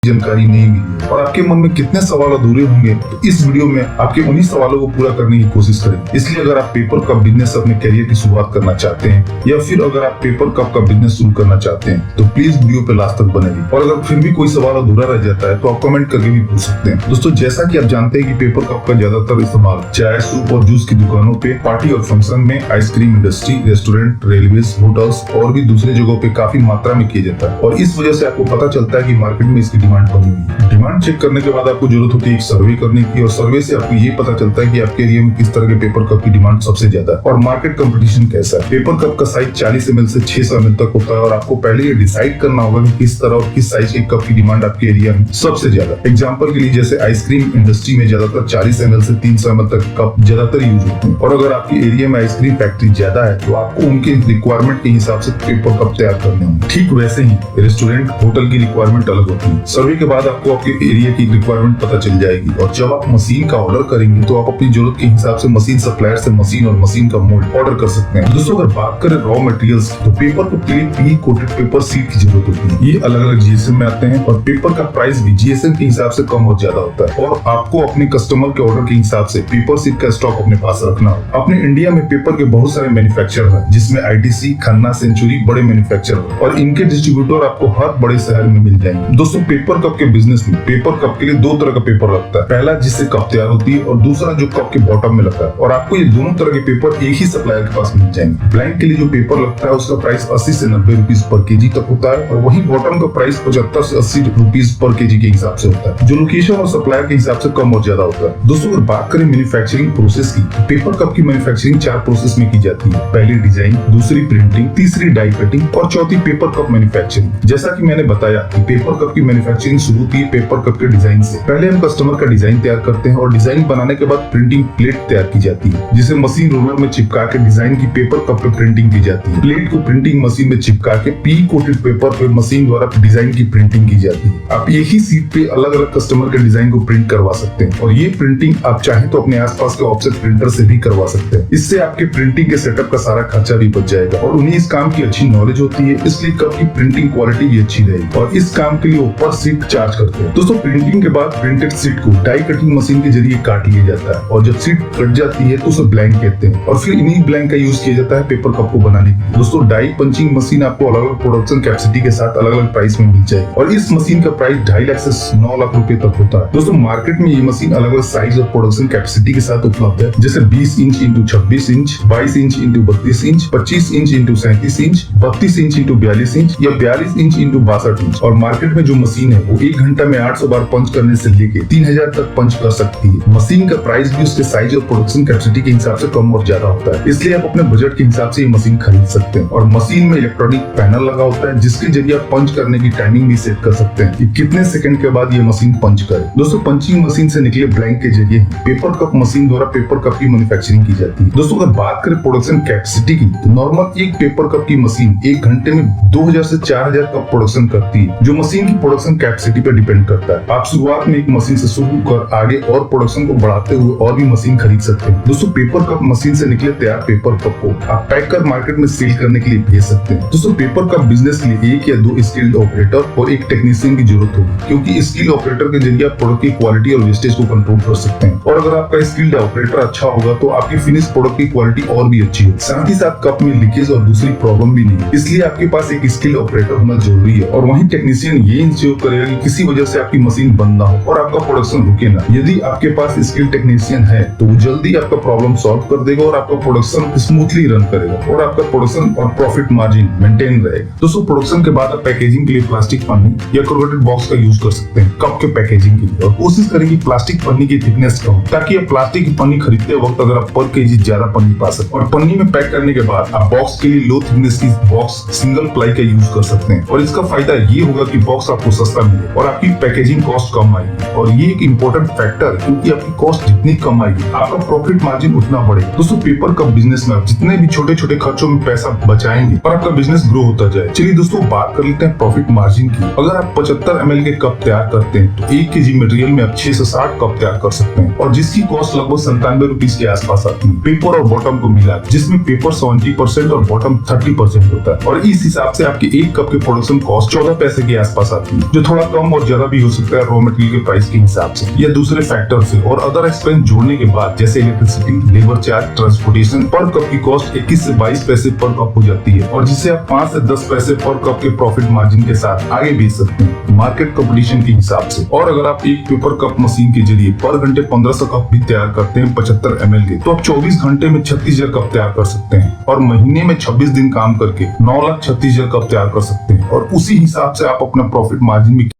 जानकारी नहीं मिली और आपके मन में कितने सवाल अधूरे होंगे, तो इस वीडियो में आपके उन्हीं सवालों को पूरा करने की कोशिश करेंगे। इसलिए अगर आप पेपर कप बिजनेस अपने करियर की शुरुआत करना चाहते हैं या फिर अगर आप पेपर कप का बिजनेस शुरू करना चाहते हैं तो प्लीज वीडियो पे लास्ट तक बने रहिए। और अगर फिर भी कोई सवाल अधूरा रह जाता है तो आप कमेंट करके भी पूछ सकते हैं। दोस्तों, जैसा कि आप जानते हैं कि पेपर कप का ज्यादातर इस्तेमाल चाय, सूप और जूस की दुकानों पे, पार्टी और फंक्शन में, ice cream industry, restaurant, railways, hotels और भी दूसरे जगहों पे काफी मात्रा में किया जाता है और इस वजह से आपको पता चलता है कि मार्केट में इसकी डिमांड बनी हुई है। डिमांड चेक करने के बाद आपको जरूरत होती है एक सर्वे करने की और सर्वे से आपको ये पता चलता है कि आपके एरिया में किस तरह के पेपर कप की डिमांड सबसे ज्यादा है और मार्केट कंपटीशन कैसा है। पेपर कप का साइज 40 ml से 600 ml तक होता है और आपको पहले ये डिसाइड करना होगा कि किस तरह और किस साइज के कप की डिमांड आपके एरिया में सबसे ज्यादा। एग्जांपल के लिए जैसे आइसक्रीम इंडस्ट्री में ज्यादातर 40 ml से 300 ml तक कप ज्यादातर यूज होते हैं और अगर आपके एरिया में आइसक्रीम फैक्ट्री ज्यादा है तो आपको उनके रिक्वायरमेंट के हिसाब से पेपर कप तैयार करने होंगे। ठीक वैसे ही रेस्टोरेंट, होटल की रिक्वायरमेंट अलग होती है। सर्वे के बाद आपको आपके एरिया की रिक्वायरमेंट पता चल जाएगी और जब आप मशीन का ऑर्डर करेंगे तो आप अपनी जरूरत के हिसाब से मशीन सप्लायर से मशीन और मशीन का मोल्ड ऑर्डर कर सकते हैं। दोस्तों, अगर बात करें रॉ मटेरियल्स की तो पेपर कप के लिए पी कोटेड पेपर सीट की जरूरत होती है। ये अलग अलग जीएसएम में आते हैं और पेपर का प्राइस भी जीएसएम के हिसाब से कम और ज्यादा होता है और आपको अपने कस्टमर के ऑर्डर के हिसाब से पेपर सीट का स्टॉक अपने पास रखना होगा। अपने इंडिया में पेपर के बहुत सारे मैन्युफैक्चरर हैं जिसमें आईटीसी, खन्ना, सेंचुरी बड़े मैन्युफैक्चरर और इनके डिस्ट्रीब्यूटर आपको हर बड़े शहर में मिल जाएंगे। दोस्तों, पेपर कप के बिजनेस में पेपर कप के लिए दो तरह का पेपर लगता है। पहला जिससे कप तैयार होती है और दूसरा जो कप के बॉटम में लगता है और आपको ये दोनों तरह के पेपर एक ही सप्लायर के पास मिल जाएंगे। ब्लैंक के लिए जो पेपर लगता है उसका प्राइस 80 से 90 रुपीज पर केजी तक होता है और वहीं बॉटम का प्राइस 75 से 80 रुपीज पर केजी के हिसाब से होता है, जो लोकेशन और सप्लायर के हिसाब से कम और ज्यादा होता है। दोस्तों, अगर बात करें मैन्युफैक्चरिंग प्रोसेस की, पेपर कप की मैन्युफैक्चरिंग 4 प्रोसेस में की जाती है। पहली डिजाइन, दूसरी प्रिंटिंग, तीसरी डाई कटिंग और चौथी पेपर कप मैन्युफैक्चरिंग। जैसा कि मैंने बताया कि पेपर कप की मैन्युफैक्चरिंग शुरू होती है पेपर कप के डिजाइन से। पहले हम कस्टमर का डिजाइन तैयार करते हैं और डिजाइन बनाने के बाद प्रिंटिंग प्लेट तैयार की जाती है जिसे मशीन रोलर में चिपका के डिजाइन की पेपर कप पे प्रिंटिंग की जाती है। प्लेट को प्रिंटिंग मशीन में चिपका के पी कोटेड पेपर पे मशीन द्वारा डिजाइन की प्रिंटिंग की जाती है। आप एक ही सीट पे अलग अलग कस्टमर के डिजाइन को प्रिंट करवा सकते हैं और ये प्रिंटिंग आप चाहे तो अपने आसपास के ऑफसेट प्रिंटर से भी करवा सकते हैं। इससे आपके प्रिंटिंग के सेटअप का सारा खर्चा भी बच जाएगा और उन्हें इस काम की अच्छी नॉलेज होती है, इसलिए कप की प्रिंटिंग क्वालिटी भी अच्छी रहेगी और इस काम के लिए ऊपर सीट चार्ज करते हैं। दोस्तों, प्रिंटिंग के बाद प्रिंटेड सीट को डाई कटिंग मशीन के जरिए काट लिया जाता है और जब सीट कट जाती है तो उसे ब्लैंक कहते हैं और फिर इन्हीं ब्लैंक का यूज किया जाता है पेपर कप को बनाने के लिए। दोस्तों, डाई पंचिंग मशीन आपको अलग अलग प्रोडक्शन कैपेसिटी के साथ अलग अलग प्राइस में मिल जाएगी और इस मशीन का प्राइस 2.5 लाख से 9 लाख रुपए तक होता है। दोस्तों, मार्केट में ये मशीन अलग अलग साइज और प्रोडक्शन कैपेसिटी के साथ उपलब्ध है, जैसे 20 inch into 26 inch, 22 inch into 32 inch, 25 inch into 37 inch, 32 inch into 42 inch या 42 इंच इंटू 62 इंच। और मार्केट में जो मशीन है वो 1 घंटा में 800 बार पंच करने से लेके 3000 तक पंच कर सकती है। मशीन का प्राइस भी उसके साइज और प्रोडक्शन कैपेसिटी के हिसाब से कम और ज्यादा होता है, इसलिए आप अपने बजट के हिसाब से ये मशीन खरीद सकते हैं। और मशीन में इलेक्ट्रॉनिक पैनल लगा होता है जिसके जरिए आप पंच करने की टाइमिंग भी सेट कर सकते हैं कि कितने सेकंड के बाद ये मशीन पंच करे। दोस्तों, पंचिंग मशीन से निकले ब्लैंक के जरिए पेपर कप मशीन द्वारा पेपर कप की मैन्युफैक्चरिंग की जाती है। दोस्तों, अगर बात करें प्रोडक्शन कैपेसिटी की तो नॉर्मल एक पेपर कप की मशीन 1 घंटे में 2000 से 4000 कप प्रोडक्शन करती है, जो मशीन की प्रोडक्शन कैपेसिटी पर डिपेंड करता है। आप शुरुआत में एक मशीन से शुरू कर आगे और प्रोडक्शन को बढ़ाते हुए और भी मशीन खरीद सकते हैं। दोस्तों, पेपर कप मशीन से निकले तैयार पेपर कप को आप पैक कर मार्केट में सेल करने के लिए भेज सकते हैं। दोस्तों, पेपर कप बिजनेस के लिए 1 या 2 स्किल्ड ऑपरेटर और एक टेक्नीशियन की जरूरत होगी, क्योंकि स्किल्ड ऑपरेटर के जरिए आप प्रोडक्ट की क्वालिटी और वेस्टेज को कंट्रोल कर सकते हैं और अगर आपका स्किल्ड ऑपरेटर अच्छा होगा तो आपकी फिनिश प्रोडक्ट की क्वालिटी और भी अच्छी होगी। साथ ही साथ कप में लीकेज और दूसरी प्रॉब्लम भी नहीं, इसलिए आपके पास एक स्किल्ड ऑपरेटर होना जरूरी है। और वहीं टेक्नीशियन ये इंश्योर करेगा कि किसी वजह से आपकी मशीन बंद ना हो और आपका प्रोडक्शन रुके ना। यदि आपके पास स्किल्ड टेक्नीशियन है तो वो जल्दी आपका प्रॉब्लम सॉल्व कर देगा और आपका प्रोडक्शन स्मूथली रन करेगा और आपका प्रोडक्शन और प्रॉफिट मार्जिन मेंटेन रहेगा। दोस्तों, प्रोडक्शन के बाद आप पैकेजिंग के लिए प्लास्टिक पन्नी या कोरोटेड बॉक्स का यूज कर सकते हैं कप के पैकेजिंग के लिए और कोशिश करें कि प्लास्टिक पन्नी की थिकनेस कम, ताकि आप प्लास्टिक की पन्नी खरीदते वक्त अगर आप पर केजी ज्यादा पन्नी पा सकते। और पन्नी में पैक करने के बाद आप बॉक्स के लिए लो थिकनेस की बॉक्स सिंगल प्लाई का यूज कर सकते हैं और इसका फायदा ये होगा कि बॉक्स आपको सस्ता मिले और आपकी पैकेजिंग कॉस्ट कम आएगी और ये एक इम्पोर्टेंट फैक्टर है, क्योंकि आपकी कॉस्ट जितनी कम आएगी आपका प्रॉफिट मार्जिन उतना बढ़ेगा। दोस्तों, पेपर कप बिजनेस में आप जितने भी छोटे छोटे खर्चों में पैसा बचाएंगे और आपका बिजनेस ग्रो होता जाए। चलिए दोस्तों, बात कर लेते हैं प्रॉफिट मार्जिन की। अगर आप 75 ml के कप तैयार करते हैं तो 1 kg मटेरियल में आप 6 से 7 कप तैयार कर सकते हैं और जिसकी कॉस्ट लगभग 97 रुपीज के आसपास आती है पेपर और बॉटम को मिला, जिसमें पेपर 70% और बॉटम 30% होता है और इस हिसाब से आपके 1 कप के प्रोडक्शन कॉस्ट 14 पैसे के आसपास आती है, जो थोड़ा थोड़ा कम और ज्यादा भी हो सकता है रॉ मटेरियल के प्राइस के हिसाब से या दूसरे फैक्टर से। और अदर एक्सपेंस जोड़ने के बाद जैसे इलेक्ट्रिसिटी, लेबर चार्ज, ट्रांसपोर्टेशन, पर कप की कॉस्ट 21 से 22 पैसे पर कप हो जाती है और जिसे आप 5 से 10 पैसे पर कप के प्रॉफिट मार्जिन के साथ आगे बेच सकते हैं मार्केट कंपटीशन के हिसाब से। और अगर आप एक पेपर कप मशीन के जरिए पर घंटे 1500 कप भी तैयार करते हैं 75 ml के, तो आप 24 घंटे में 36,000 कप तैयार कर सकते हैं और महीने में 26 दिन काम करके 9,36,000 कप तैयार कर सकते हैं। और उसी हिसाब से आप अपना प्रॉफिट मार्जिन भी